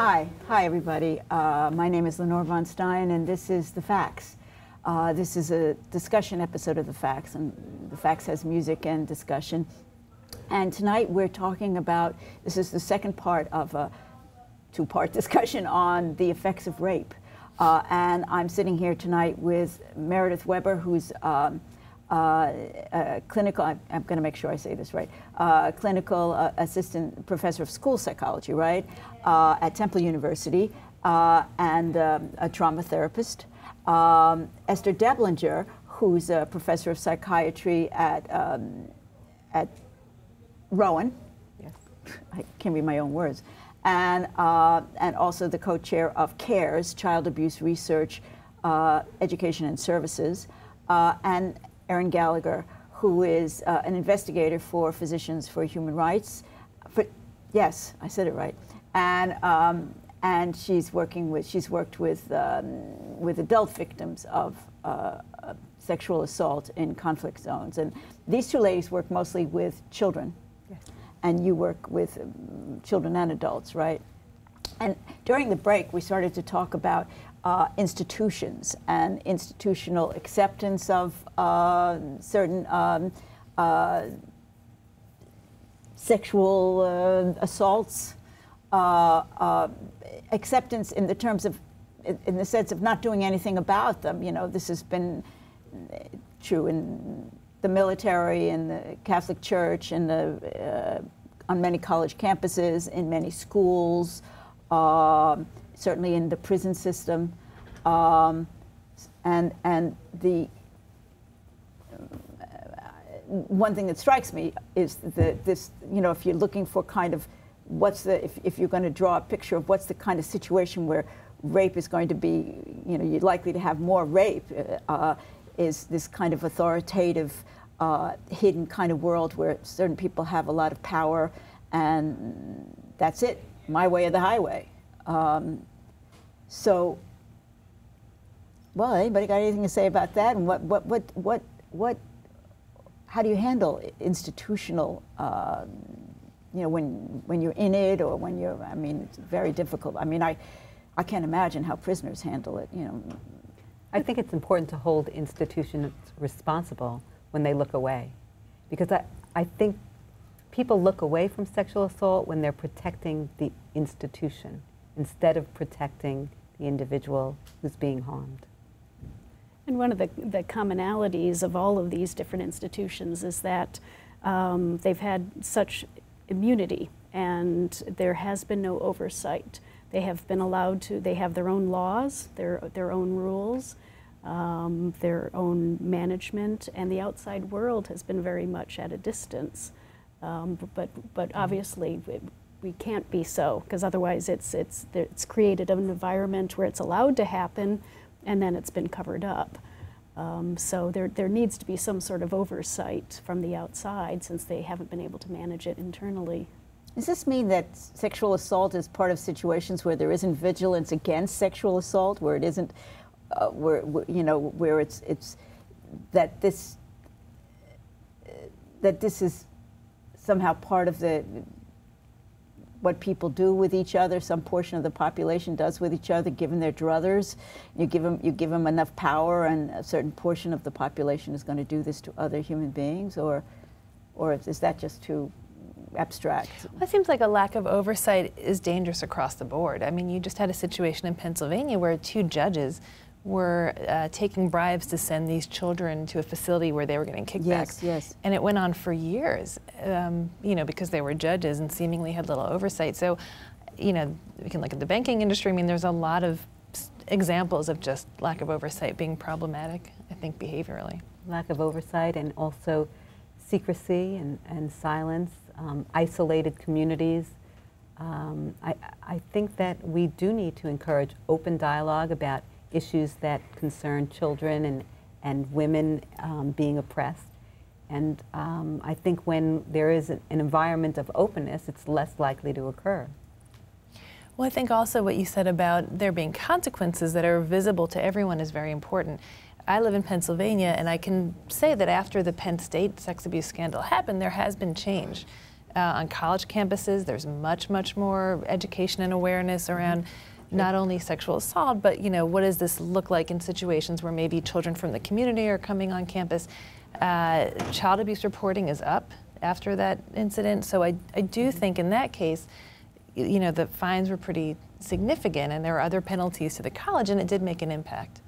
Hi everybody. My name is Lenore Von Stein and this is The Facts. This is a discussion episode of The Facts, and The Facts has music and discussion. And tonight we're talking about, this is the second part of a two-part discussion on the effects of rape. And I'm sitting here tonight with Meredith Weber, who's clinical, I'm going to make sure I say this right, clinical assistant professor of school psychology, right, at Temple University, and a trauma therapist. Esther Deblinger, who's a professor of psychiatry at Rowan. Yes. I can't read my own words. And also the co-chair of CARES, Child Abuse Research, Education and Services, and Erin Gallagher, who is an investigator for Physicians for Human Rights. Yes, I said it right. And she's worked with adult victims of sexual assault in conflict zones. And these two ladies work mostly with children. Yes. And you work with children and adults, right? And during the break, we started to talk about institutions and institutional acceptance of certain sexual assaults, acceptance in the terms of, in the sense of not doing anything about them. You know, this has been true in the military, in the Catholic Church, in the on many college campuses, in many schools, certainly in the prison system, and the one thing that strikes me is that this, you know, if you're looking for kind of what's the, if you're going to draw a picture of what's the kind of situation where rape is going to be, you know, you're likely to have more rape, is this kind of authoritative, hidden kind of world where certain people have a lot of power, and that's it, my way or the highway. So, well, anybody got anything to say about that? And how do you handle institutional, you know, when you're in it, or when you're, I mean, it's very difficult. I mean, I can't imagine how prisoners handle it, you know. I think it's important to hold institutions responsible when they look away. Because I think people look away from sexual assault when they're protecting the institution instead of protecting the individual who's being harmed. And one of the commonalities of all of these different institutions is that they've had such immunity, and there has been no oversight. They have been allowed to, they have their own laws, their own rules, their own management, and the outside world has been very much at a distance. But obviously we can't be so, because otherwise it's created an environment where it's allowed to happen, and then it's been covered up. So there needs to be some sort of oversight from the outside, since they haven't been able to manage it internally. Does this mean that sexual assault is part of situations where there isn't vigilance against sexual assault, where it isn't, where you know, where it's that this is somehow part of what people do with each other, some portion of the population does with each other, given their druthers? You give them enough power, and a certain portion of the population is going to do this to other human beings, or is that just too abstract? Well, it seems like a lack of oversight is dangerous across the board. I mean, you just had a situation in Pennsylvania where two judges were taking bribes to send these children to a facility where they were getting kickbacks. Yes, yes. And it went on for years, you know, because they were judges and seemingly had little oversight. So, you know, we can look at the banking industry. I mean, there's a lot of examples of just lack of oversight being problematic, I think, behaviorally. Lack of oversight, and also secrecy and silence, isolated communities. I think that we do need to encourage open dialogue about issues that concern children and women being oppressed. And I think when there is an environment of openness, it's less likely to occur. Well, I think also what you said about there being consequences that are visible to everyone is very important. I live in Pennsylvania, and I can say that after the Penn State sex abuse scandal happened, there has been change. On college campuses, there's much, much more education and awareness around not only sexual assault, but what does this look like in situations where maybe children from the community are coming on campus. Child abuse reporting is up after that incident, so I do think in that case, the fines were pretty significant, and there were other penalties to the college, and it did make an impact.